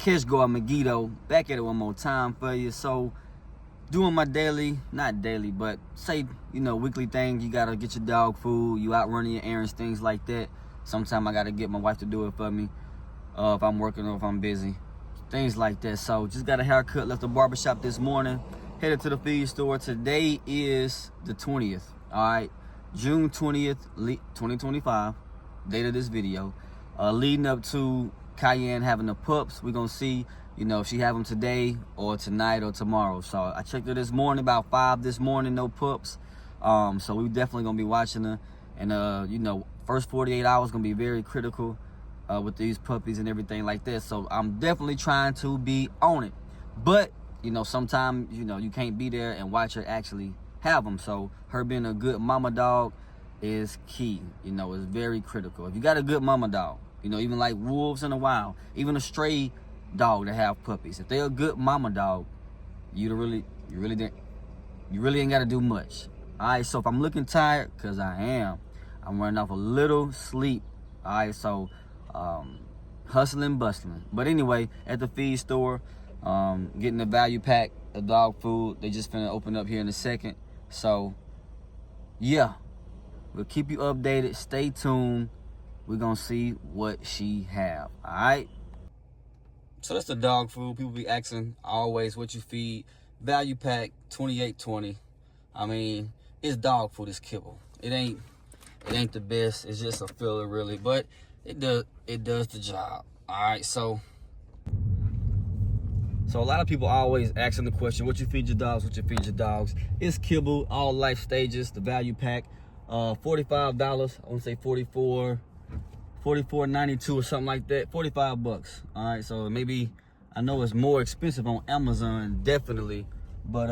Catch Go Megiddo, back at it one more time for you. So doing my daily, not daily, but say, weekly thing. You gotta get your dog food, you out running your errands, things like that. Sometimes I gotta get my wife to do it for me, if I'm working or if I'm busy, things like that. So just got a haircut, left the barbershop this morning, headed to the feed store. Today is the 20th, all right, June 20th, 2025, date of this video, leading up to Cayenne having the pups. We're gonna see, if she have them today or tonight or tomorrow. So I checked her this morning, about 5 this morning, no pups. So we definitely gonna be watching her, and first 48 hours gonna be very critical with these puppies and everything like that. So I'm definitely trying to be on it, but sometimes you can't be there and watch her actually have them. So her being a good mama dog is key. It's very critical. If you got a good mama dog, even like wolves in the wild, even a stray dog that have puppies, if they're a good mama dog, you really ain't got to do much. All right, so if I'm looking tired, because I'm running off a little sleep. All right, so hustling, bustling. But anyway, at the feed store, getting the value pack of dog food. They just finna open up here in a second. So yeah, we'll keep you updated. Stay tuned. We're gonna see what she have. All right, so that's the dog food. People be asking always what you feed. Value pack, $28.20. I mean, it's dog food, it's kibble. It ain't the best. It's just a filler, really, but it does the job. All right, so a lot of people always asking the question, what you feed your dogs, what you feed your dogs. It's kibble, all life stages, the value pack, $45. I want to say $44.92 or something like that. 45 bucks. All right, so maybe, I know it's more expensive on Amazon, definitely, but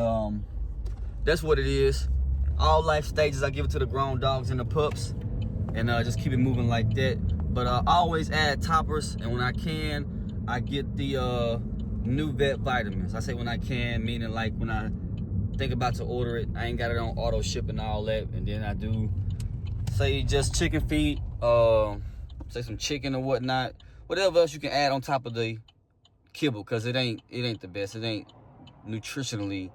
that's what it is. All life stages. I give it to the grown dogs and the pups, and just keep it moving like that. But I always add toppers, and when I can, I get the new vet vitamins. I say when I can, meaning like when I think about to order it, I ain't got it on auto ship and all that. And then I do, say, just chicken feet, say some chicken or whatnot, whatever else you can add on top of the kibble, because it ain't the best. It ain't nutritionally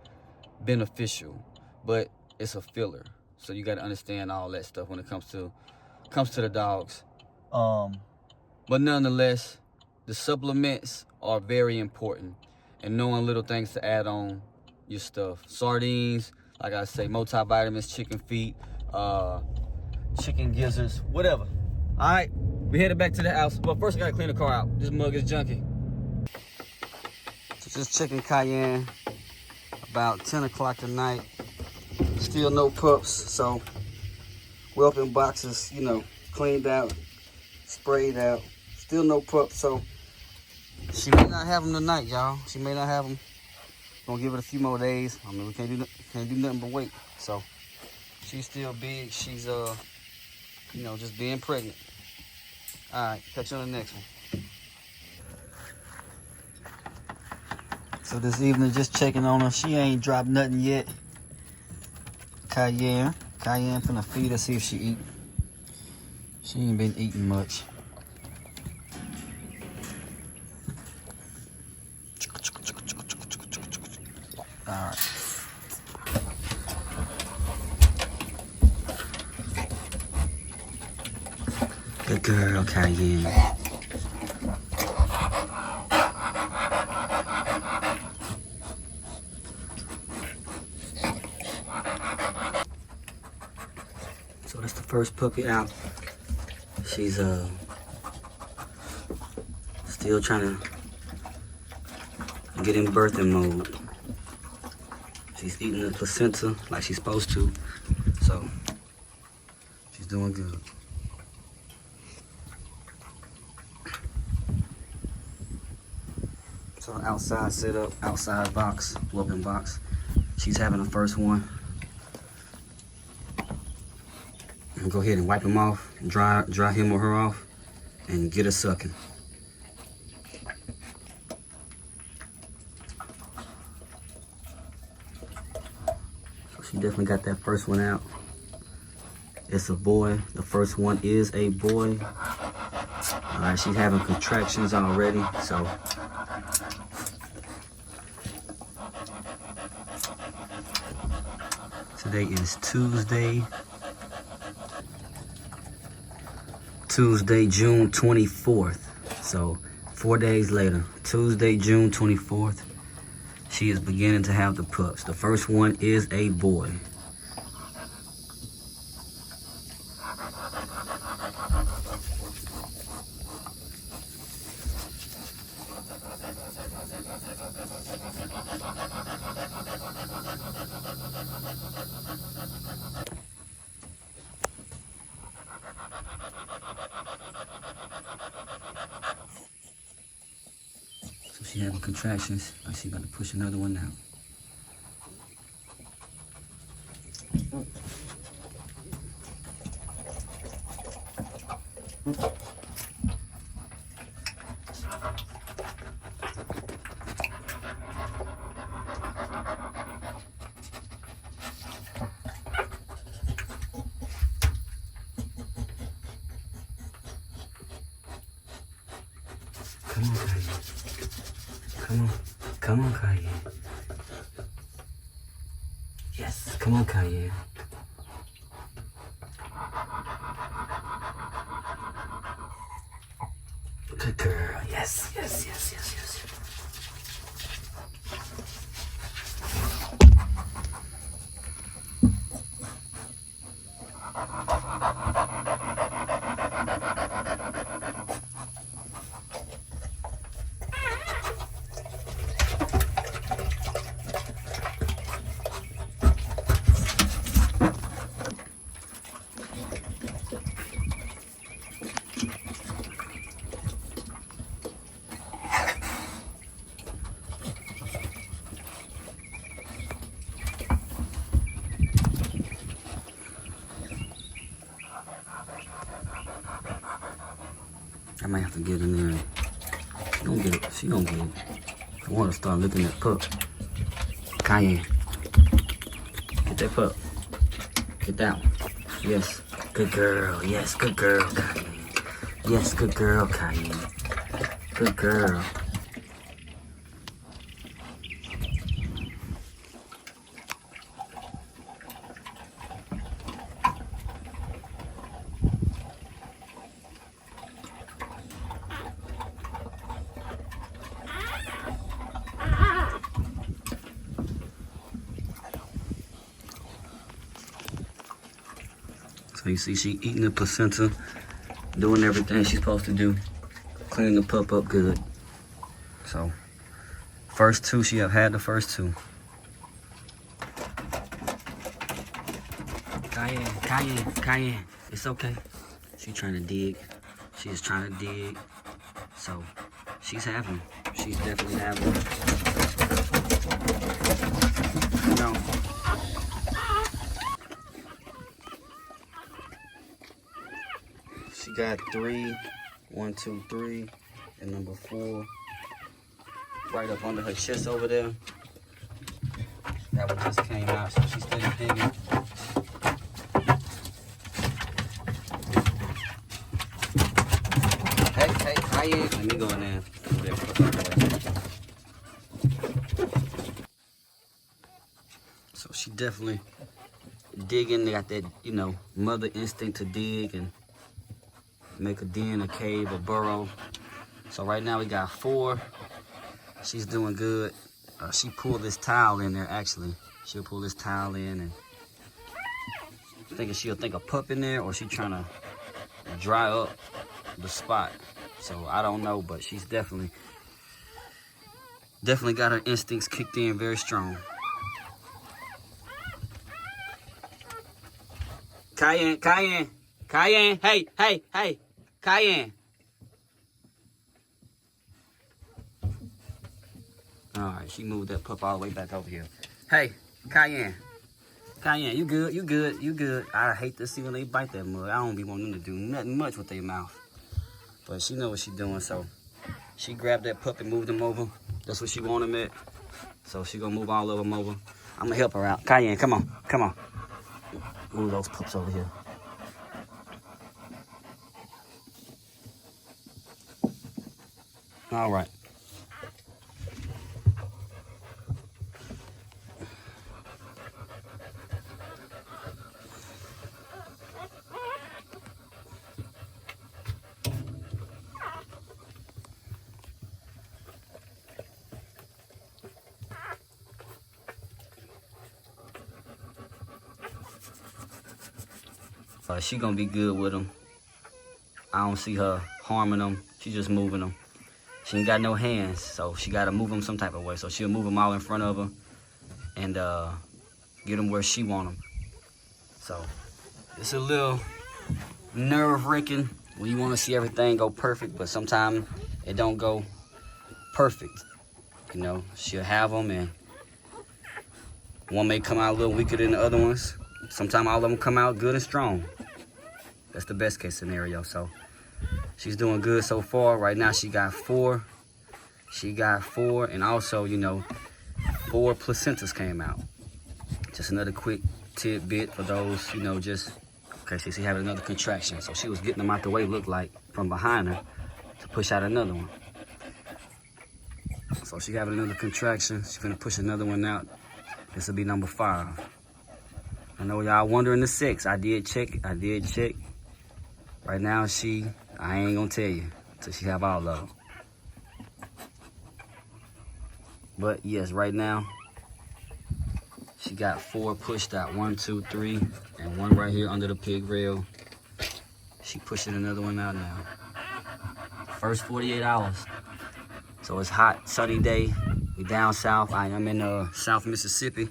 beneficial, but it's a filler. So you got to understand all that stuff when it comes to the dogs. But nonetheless, the supplements are very important, and knowing little things to add on your stuff. Sardines, like I say, multivitamins, chicken feet, chicken gizzards, whatever. All right, we headed back to the house, but first I gotta clean the car out. This mug is junky. So just checking Cayenne, about 10 o'clock at night. Still no pups, so Whelping boxes, cleaned out, sprayed out. Still no pups, so she may not have them tonight, y'all. She may not have them. Gonna give it a few more days. I mean, we can't do nothing but wait. So she's still big. She's just being pregnant. All right, catch you on the next one. So this evening, just checking on her. She ain't dropped nothing yet. Cayenne finna feed her, see if she eat. She ain't been eating much. All right. Good girl, Cayenne. So that's the first puppy out. She's still trying to get in birthing mode. She's eating the placenta like she's supposed to, so she's doing good. So outside setup, outside box, Whelping box. She's having the first one. And go ahead and wipe him off, and dry him or her off, and get her sucking. So she definitely got that first one out. It's a boy. The first one is a boy. All right, she's having contractions already, so Today is Tuesday, June 24th. So 4 days later, Tuesday, June 24th, she is beginning to have the pups. The first one is a boy. So she having contractions, but she gonna push another one out. Come on, Cayenne. Come on. Come on, Cayenne. Yes, come on, Cayenne. Good girl. Yes, yes, yes, yes, yes. I might have to get in there. She gonna get it. She gonna get it. I want to start looking at pup. Cayenne. Get that pup. Get that one. Yes. Good girl. Yes, good girl, Cayenne. Yes, good girl, Cayenne. Good girl. So you see she eating the placenta, doing everything she's supposed to do, cleaning the pup up good. So first two, she have had the first two. Cayenne, Cayenne, Cayenne, it's okay. She's trying to dig. She is trying to dig. So she's having. She's definitely having. No. She got 3, 1, 2, 3, and number 4 right up under her chest over there. That one just came out, so she's still digging. Hey, Cayenne. Let me go in there. So she definitely digging. They got that, you know, mother instinct to dig and make a den, a cave, a burrow. So right now we got 4. She's doing good. She pulled this towel in there, actually. She'll pull this towel in and thinking she'll think a pup in there, or she trying to dry up the spot. So I don't know, but she's definitely got her instincts kicked in very strong. Cayenne, Cayenne, Cayenne, hey, hey, hey, Cayenne. All right, she moved that pup all the way back over here. Hey, Cayenne. Cayenne, you good, you good, you good. I hate to see when they bite that mug. I don't be wanting them to do nothing much with their mouth. But she know what she's doing, so she grabbed that pup and moved him over. That's what she wanted him at. So she gonna move all of them over. I'm gonna help her out. Cayenne, come on, come on. Move those pups over here. All right. So she gonna be good with them. I don't see her harming them. She just moving them. She ain't got no hands, so she gotta move them some type of way. So she'll move them all in front of her and get them where she want them. So it's a little nerve-wracking when you want to see everything go perfect, but sometimes it don't go perfect. You know, she'll have them, and one may come out a little weaker than the other ones. Sometimes all of them come out good and strong. That's the best case scenario. So she's doing good so far. Right now she got 4. She got 4, and also, you know, 4 placentas came out. Just another quick tidbit for those, you know, just okay, she having another contraction. So she was getting them out the way, looked like, from behind her to push out another one. So she having another contraction. She's gonna push another one out. This will be number 5. I know y'all wondering the sex. I did check. Right now I ain't gonna tell you till she have all of them. But yes, right now, she got 4 pushed out. 1, 2, 3, and 1 right here under the pig rail. She pushing another one out now. First 48 hours. So it's hot, sunny day. We down south. I am in South Mississippi.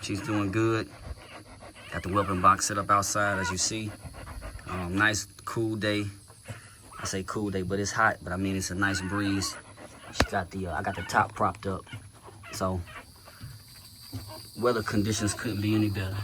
She's doing good. Got the whelping box set up outside, as you see. Nice, cool day. I say cool day, but it's hot. But I mean, it's a nice breeze. She got the, I got the top propped up. So weather conditions couldn't be any better.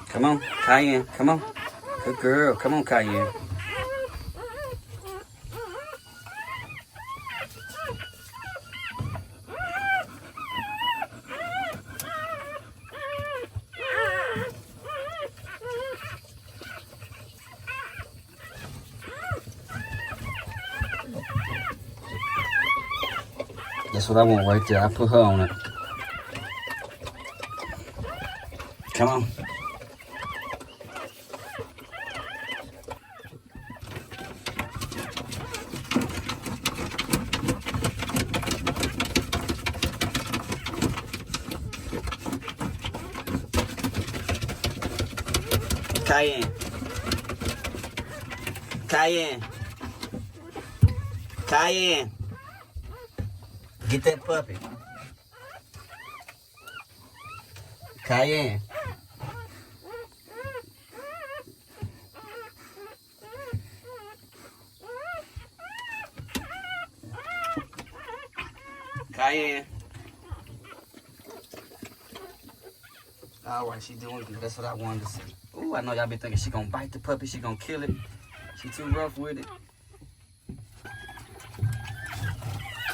Come on, Cayenne, come on. Good girl, come on, Cayenne. That's what I want right there. I put her on it. Come on. Cayenne. Cayenne. Cayenne. Get that puppy. Cayenne. Cayenne. All right, she doing good. That's what I wanted to see. Ooh, I know y'all been thinking she gonna bite the puppy, she gonna kill it. She too rough with it.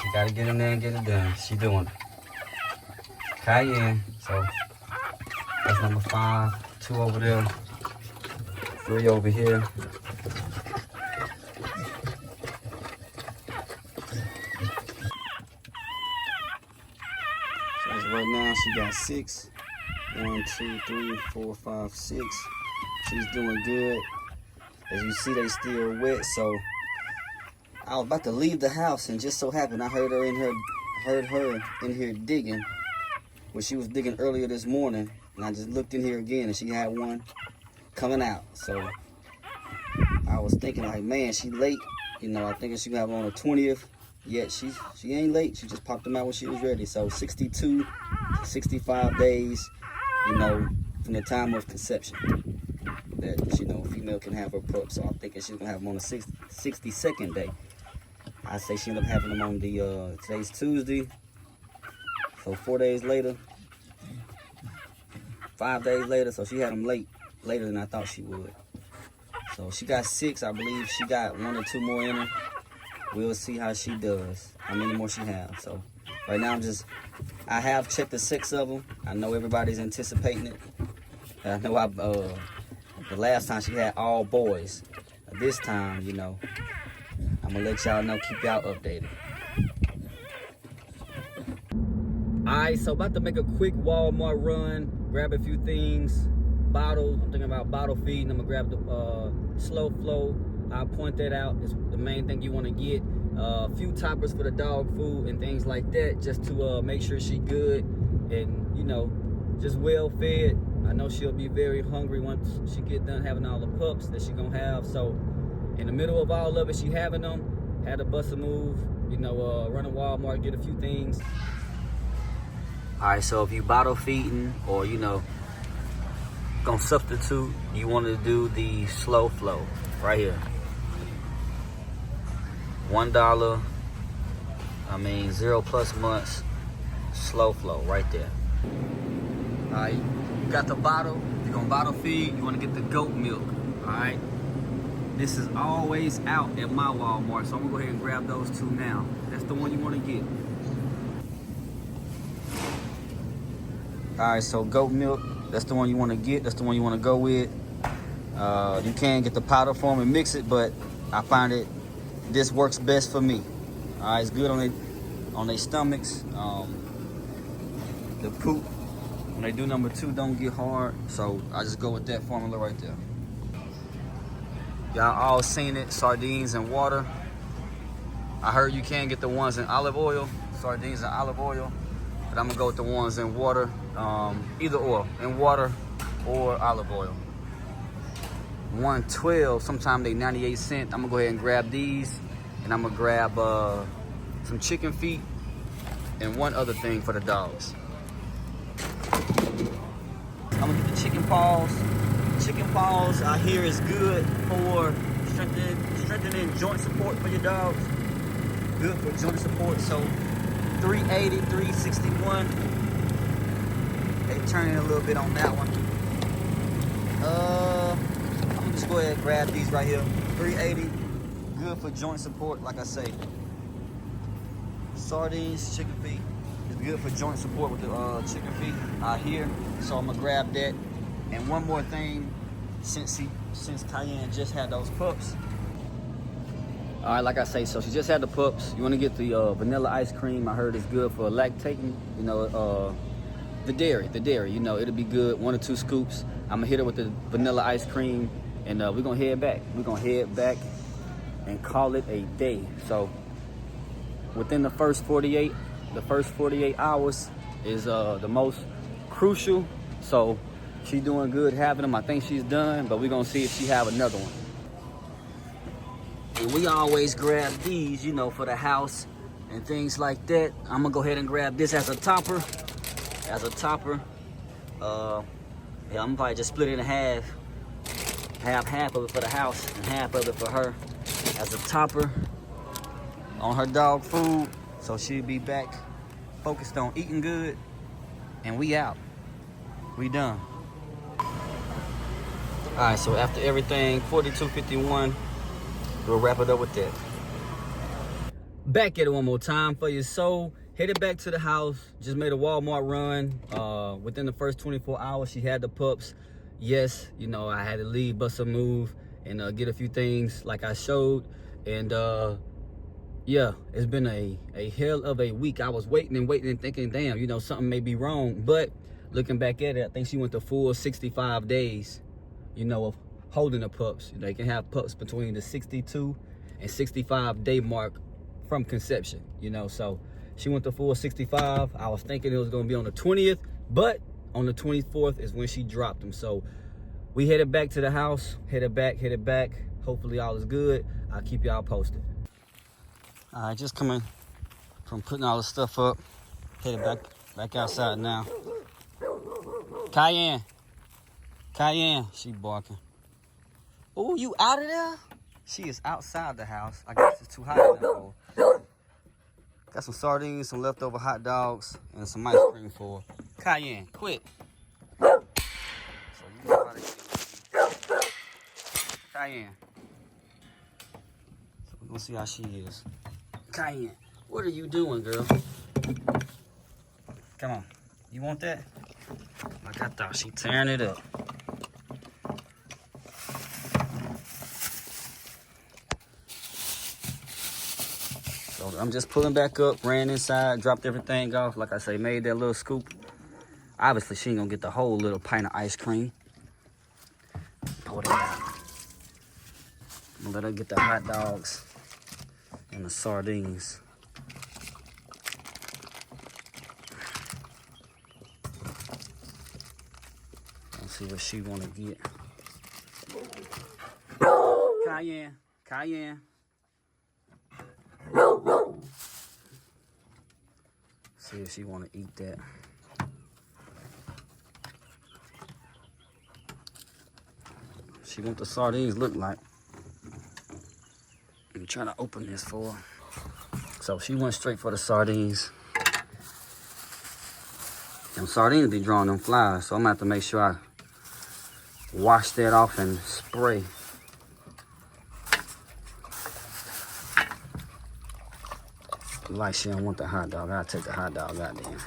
You gotta get in there and get it done. She doing it. Cayenne. So that's number 5. 2 over there. 3 over here. So as right now she got 6. 1, 2, 3, 4, 5, 6. She's doing good. As you see, they still wet. So I was about to leave the house, and just so happened I heard her in here digging. Well, she was digging earlier this morning, and I just looked in here again, and she had one coming out. So I was thinking, like, man, she late. You know, I think she gonna have on the 20th. Yet she ain't late. She just popped them out when she was ready. So 62, 65 days. You know, from the time of conception, that, you know, a female can have her pup. So I'm thinking she's gonna have them on the 62nd day. I say she ended up having them on the today's Tuesday, so 4 days later, 5 days later. So she had them later than I thought she would. So she got 6. I believe she got 1 or 2 more in her. We'll see how she does, how many more she has. So right now I have checked the 6 of them. I know everybody's anticipating it. I know the last time she had all boys. This time, you know, I'm gonna let y'all know, keep y'all updated. Alright, so about to make a quick Walmart run, grab a few things. Bottle, I'm thinking about bottle feeding. I'm gonna grab the slow flow. I'll point that out. It's the main thing you want to get. A few toppers for the dog food and things like that, just to make sure she good and, you know, just well fed. I know she'll be very hungry once she get done having all the pups that she gonna have. So in the middle of all of it, she having them, had to bust a move, you know, run to Walmart, get a few things. All right, so if you bottle feeding or, you know, gonna substitute, you want to do the slow flow right here. $1, I mean 0+ months, slow flow right there. All right, you got the bottle. You're gonna bottle feed. You want to get the goat milk. All right, this is always out at my Walmart, so I'm gonna go ahead and grab those two now. That's the one you want to get. All right, so goat milk, that's the one you want to get. That's the one you want to go with. You can get the powder form and mix it, but I find this works best for me. All right, it's good on their stomachs. The poop, when they do number 2, don't get hard. So I just go with that formula right there. Y'all all seen it, sardines and water. I heard you can get the ones in olive oil, sardines and olive oil, but I'm gonna go with the ones in water, either or, in water or olive oil. 112, sometime they 98 cents. I'm gonna go ahead and grab these, and I'm gonna grab some chicken feet and one other thing for the dogs. I'm gonna get the chicken paws. Chicken paws I hear is good for strengthening joint support for your dogs. Good for joint support. So 380, 361. They turning a little bit on that one. I'm gonna just go ahead and grab these right here. 380, good for joint support, like I say. Sardines, chicken feet, is good for joint support with the chicken feet out here. So I'm gonna grab that. And one more thing, since Cayenne just had those pups. All right, like I say, so she just had the pups. You want to get the vanilla ice cream. I heard it's good for lactating. You know, the dairy. You know, it'll be good. 1 or 2 scoops. I'm gonna hit her with the vanilla ice cream, and we're gonna head back. We're gonna head back and call it a day. So within the first 48 hours is the most crucial. So she's doing good having them. I think she's done, but we're gonna see if she have another one. And we always grab these, you know, for the house and things like that. I'm gonna go ahead and grab this as a topper. Yeah, I'm probably just split it in half. Half of it for the house and half of it for her as a topper on her dog food. So she'll be back focused on eating good, and we out. We done. All right, so after everything, 42.51, we'll wrap it up with that. Back at it one more time for you. So headed back to the house, just made a Walmart run. Within the first 24 hours, she had the pups. Yes, you know, I had to leave, bust a move, and get a few things like I showed. And yeah, it's been a hell of a week. I was waiting and thinking, damn, you know, something may be wrong. But looking back at it, I think she went the full 65 days, you know, of holding the pups. They can have pups between the 62 and 65 day mark from conception, you know. So she went the full 65. I was thinking it was gonna be on the 20th, but on the 24th is when she dropped them. So we headed back to the house, headed back. Hopefully all is good. I'll keep y'all posted. All right, just coming from putting all the stuff up. Headed back outside now. Cayenne, she barking. Oh, you out of there? She is outside the house. I guess it's too hot in there for her. Got some sardines, some leftover hot dogs, and some ice cream for her. Cayenne, quit. So you know how to get Cayenne. So we're gonna see how she is. Cayenne, what are you doing, girl? Come on. You want that? Like I thought, she tearing it up. I'm just pulling back up, ran inside, dropped everything off. Like I say, made that little scoop. Obviously, she ain't gonna get the whole little pint of ice cream. Pour it out. I'm gonna let her get the hot dogs and the sardines. Let's see what she wanna get. Cayenne, cayenne. See if she wanna eat that. She want the sardines look like. I'm trying to open this for her. So she went straight for the sardines. Them sardines be drawing them flies, so I'm gonna have to make sure I wash that off and spray. Like she don't want the hot dog. I'll take the hot dog out then.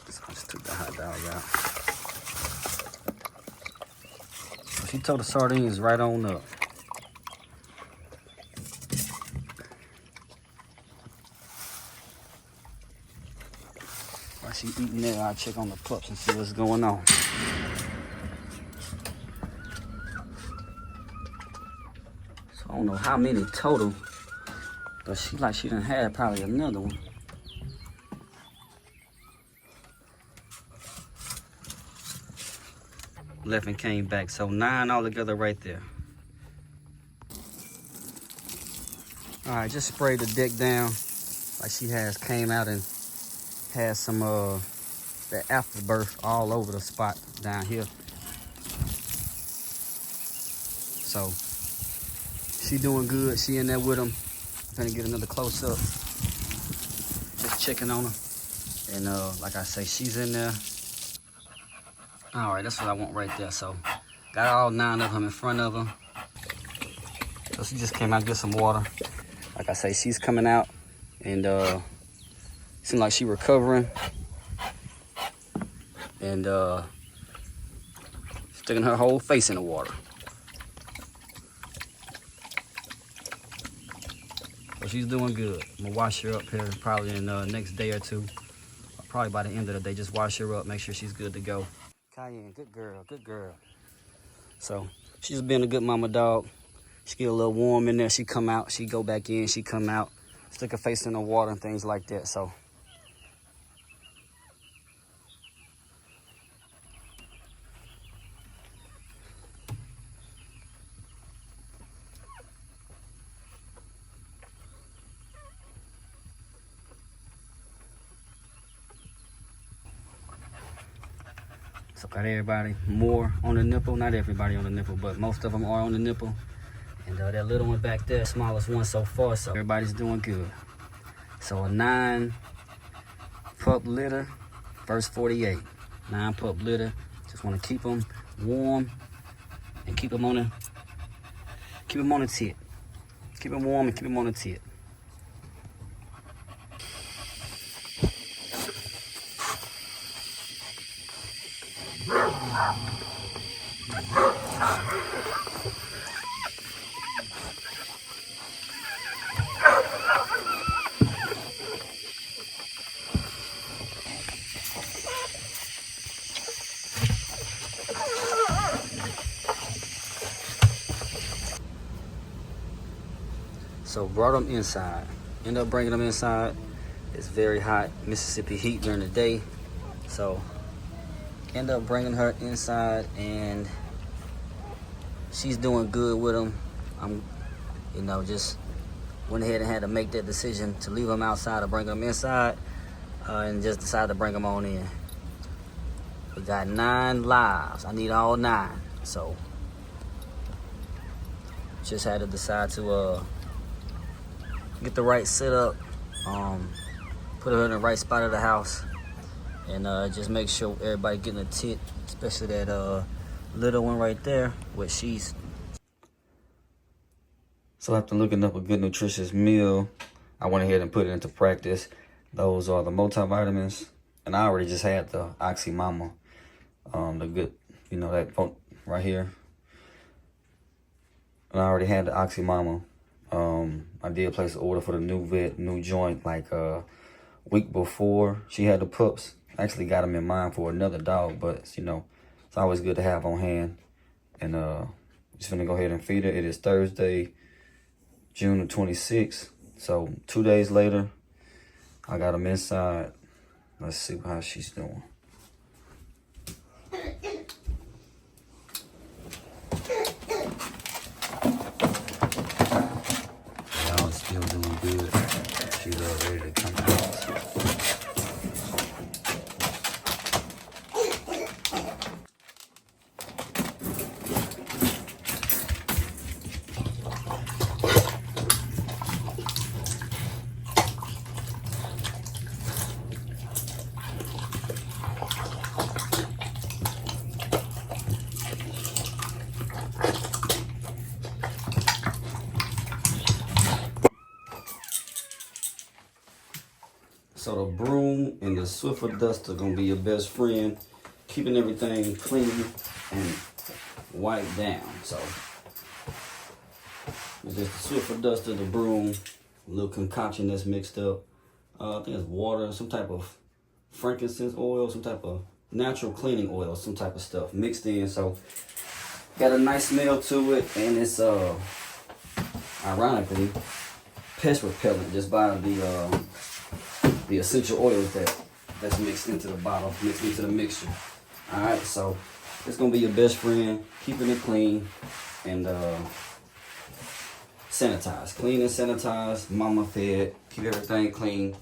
So I just took the hot dog out. So she told the sardines right on up. While she eating that, I'll check on the pups and see what's going on. I don't know how many total, but she done had probably another one. Left and came back, so 9 altogether right there. All right, just sprayed the deck down like she has came out and had some that afterbirth all over the spot down here. So she doing good. She in there with them. Gonna get another close up. Just checking on her. And like I say, she's in there. All right, that's what I want right there. So got all 9 of them in front of her. So she just came out to get some water. Like I say, she's coming out and seems like she recovering. And sticking her whole face in the water. She's doing good. I'm gonna wash her up here probably in the next day or two. Probably by the end of the day, just wash her up, make sure she's good to go. Cayenne, good girl, good girl. So she's been a good mama dog. She get a little warm in there, she come out, she go back in, she come out, stick her face in the water and things like that. So got everybody more on the nipple. Not everybody on the nipple, but most of them are on the nipple. And that little one back there, smallest one so far, so everybody's doing good. So a 9 pup litter, first 48. 9 pup litter. Just want to keep them warm and keep them on the tit. Keep them warm and keep them on the tit. So brought them inside. End up bringing them inside. It's very hot Mississippi heat during the day. So end up bringing her inside and she's doing good with them. I'm, just went ahead and had to make that decision to leave them outside or bring them inside and just decided to bring them on in. We got 9 lives. I need all 9. So just had to decide to get the right setup, put her in the right spot of the house, and just make sure everybody getting a tit, especially that little one right there, what she's. So after looking up a good nutritious meal, I went ahead and put it into practice. Those are the multivitamins, and I already just had the Oxy Mama, the good, that right here. And I already had the Oxy Mama I did place an order for the new joint like week before she had the pups. I actually got them in mind for another dog, but you know, it's always good to have on hand. And just gonna go ahead and feed her. It is Thursday, June the 26th. So 2 days later, I got them inside. Let's see how she's doing. Y'all still doing good. She's ready to come out. So the broom and the Swiffer duster are gonna be your best friend, keeping everything clean and wiped down. So it's just the Swiffer duster, the broom, a little concoction that's mixed up. I think it's water, some type of frankincense oil, some type of natural cleaning oil, some type of stuff mixed in. So got a nice smell to it, and it's ironically pest repellent just by the essential oils that's mixed into the bottle, mixed into the mixture. All right, so it's gonna be your best friend, keeping it clean and sanitized. Clean and sanitized, mama fed, keep everything clean,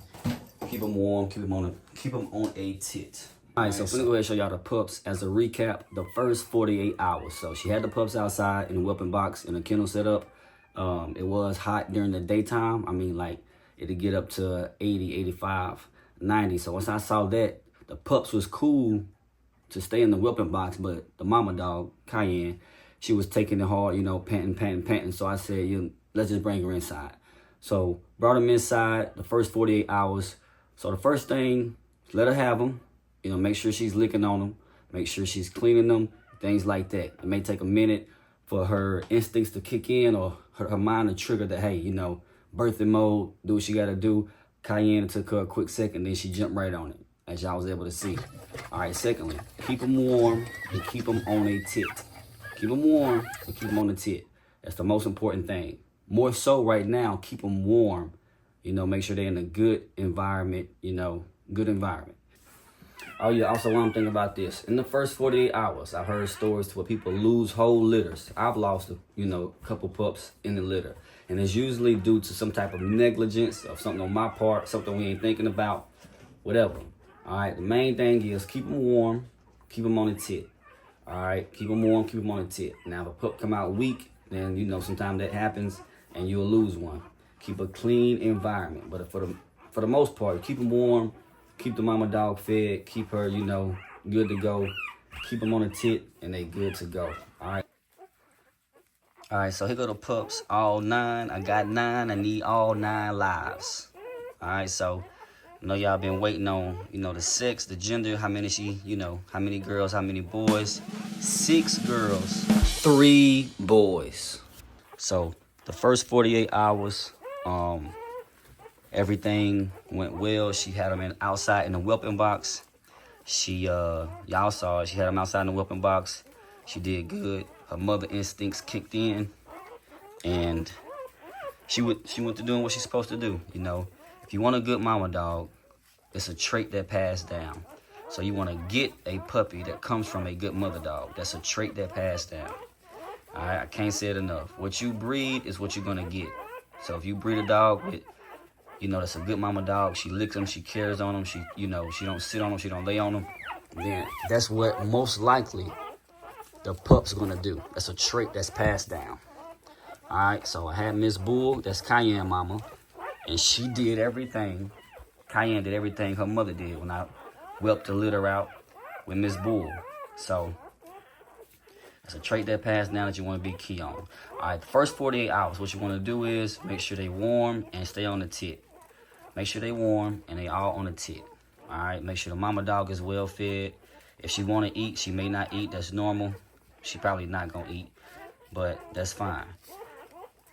keep them warm, keep them on a tit. All right, so I'm gonna go ahead and show y'all the pups as a recap. The first 48 hours. So she had the pups outside in the whelping box in a kennel setup. It was hot during the daytime. I mean, like, it'd get up to 80, 85, 90. So once I saw that, the pups was cool to stay in the whelping box, but the mama dog, Cayenne, she was taking it hard, you know, panting. So I said, let's just bring her inside. So brought them inside the first 48 hours. So the first thing, let her have them. You know, make sure she's licking on them. Make sure she's cleaning them, things like that. It may take a minute for her instincts to kick in or her mind to trigger that, hey, you know, birthing mode, do what she got to do. Cayenne took her a quick second, then she jumped right on it, as y'all was able to see. All right, secondly, keep them warm and keep them on a tit. Keep them warm and keep them on the tit. That's the most important thing. More so right now, keep them warm. You know, make sure they're in a good environment, you know, good environment. Oh yeah, also one thing about this. In the first 48 hours, I've heard stories where people lose whole litters. I've lost, you know, a couple pups in the litter. And it's usually due to some type of negligence or something on my part, something we ain't thinking about, whatever. All right, the main thing is keep them warm, keep them on the tit. All right, keep them warm, keep them on the tit. Now, if a pup come out weak, then, you know, sometimes that happens and you'll lose one. Keep a clean environment. But for the most part, keep them warm, keep the mama dog fed, keep her, you know, good to go. Keep them on the tit and they good to go. All right. All right, so here go the pups, all 9. I got 9. I need all 9 lives. All right, so I know y'all been waiting on, you know, the sex, the gender, how many how many girls, how many boys. 6 girls, 3 boys. So the first 48 hours, everything went well. She had them outside in the whelping box. Y'all saw it. She had them outside in the whelping box. She did good. Her mother instincts kicked in, and she went to doing what she's supposed to do. You know, if you want a good mama dog, it's a trait that passed down. So you want to get a puppy that comes from a good mother dog. That's a trait that passed down. All right, I can't say it enough. What you breed is what you're gonna get. So if you breed a dog with, you know, that's a good mama dog, she licks them, she cares on them, she don't sit on them, she don't lay on them, then that's what most likely the pup's gonna do. That's a trait that's passed down. All right, so I had Miss Bull, that's Cayenne mama, and she did everything. Cayenne did everything her mother did when I whelped the litter out with Miss Bull. So it's a trait that passed down that you want to be key on. All right, the first 48 hours, what you want to do is make sure they warm and stay on the tit. Make sure they warm and they all on the tit. All right, make sure the mama dog is well fed. If she want to eat, she may not eat. That's normal. She probably not going to eat, but that's fine.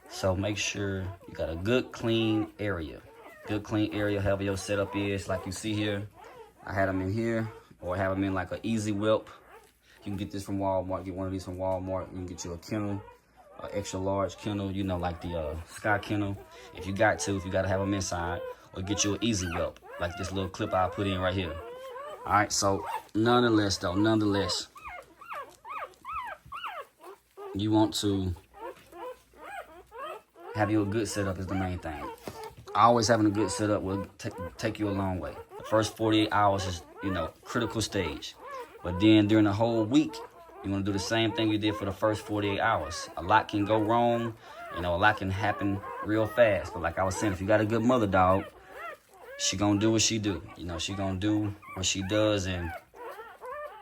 So make sure you got a good clean area. Good clean area, however your setup is. Like you see here, I had them in here, or have them in like an easy whelp. You can get this from Walmart. Get one of these from Walmart. You can get you a kennel, an extra large kennel, you know, like the Sky Kennel. If you got to have them inside, or get you an easy whelp, like this little clip I put in right here. All right, so nonetheless, you want to have you a good setup is the main thing. Always having a good setup will take you a long way. The first 48 hours is, you know, critical stage. But then during the whole week, you want to do the same thing you did for the first 48 hours. A lot can go wrong. You know, a lot can happen real fast. But like I was saying, if you got a good mother dog, she gonna do what she do. You know, she gonna do what she does. And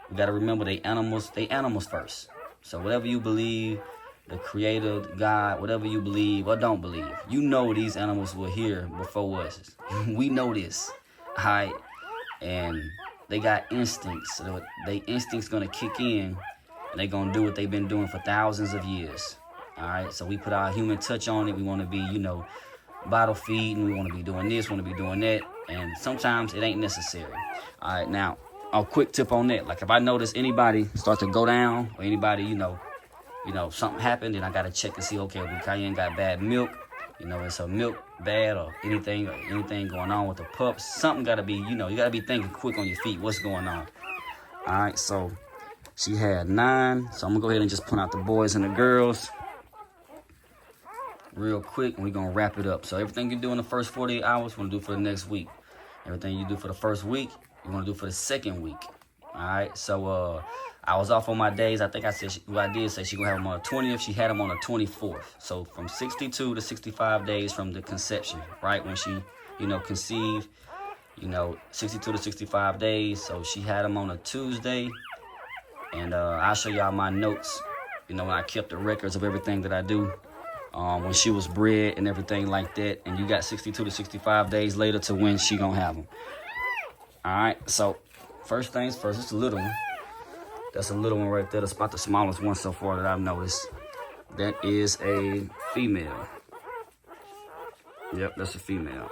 you got to remember, they animals first. So whatever you believe, the creator, God, whatever you believe or don't believe, you know these animals were here before us. We know this, all right? And they got instincts. So they instincts gonna kick in, and they gonna do what they've been doing for thousands of years, all right? So we put our human touch on it. We wanna be, you know, bottle feeding. We wanna be doing this, wanna be doing that. And sometimes it ain't necessary, all right? Now, a quick tip on that. Like if I notice anybody start to go down, or anybody, you know, something happened, and I gotta check and see, okay, the Cayenne got bad milk, you know, is her milk bad, or anything going on with the pups. Something gotta be, you know, you gotta be thinking quick on your feet, what's going on. All right, so she had 9, so I'm gonna go ahead and just point out the boys and the girls real quick, and we're gonna wrap it up. So everything you do in the first 48 hours, we're gonna do for the next week. Everything you do for the first week, you're gonna do for the second week. All right, so I was off on my days. I think I said, I did say she gonna have them on the 20th. She had them on the 24th. So from 62 to 65 days from the conception, right? When she, you know, conceived, you know, 62 to 65 days. So she had them on a Tuesday. And I'll show y'all my notes, you know, when I kept the records of everything that I do. When she was bred and everything like that. And you got 62 to 65 days later to when she gonna have them. All right, so first things first, it's a little one. That's a little one right there. That's about the smallest one so far that I've noticed. That is a female. Yep, that's a female.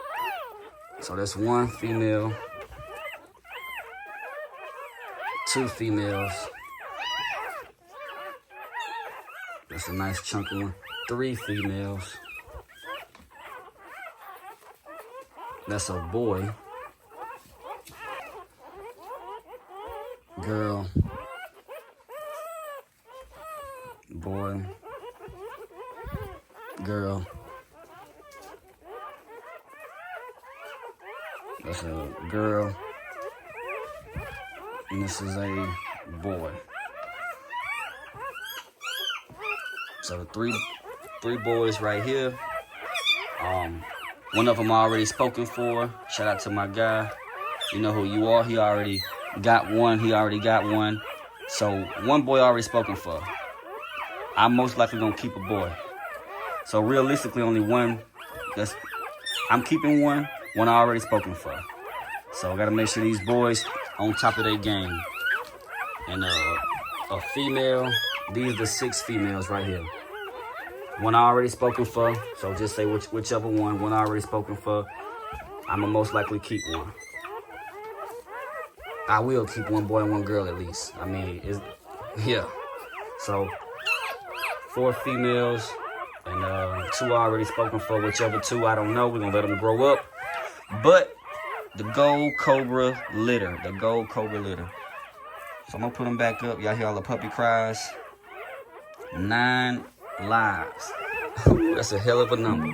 So that's one female. 2 females. That's a nice chunky one. 3 females. That's a boy. Girl. Boy. Girl. That's a girl. And this is a boy. So three boys right here. One of them already spoken for. Shout out to my guy. You know who you are. He already got one. So one boy already spoken for. I'm most likely gonna keep a boy. So realistically, only one. I'm keeping one I already spoken for. So I gotta make sure these boys on top of their game. And a female. These are the 6 females right here. One I already spoken for. So just say whichever one I already spoken for. I'ma most likely keep one. I will keep one boy and one girl at least. I mean, yeah. So 4 females and 2 already spoken for. Whichever 2, I don't know. We're gonna let them grow up. But the gold cobra litter. So I'm gonna put them back up. Y'all hear all the puppy cries? 9 lives. That's a hell of a number.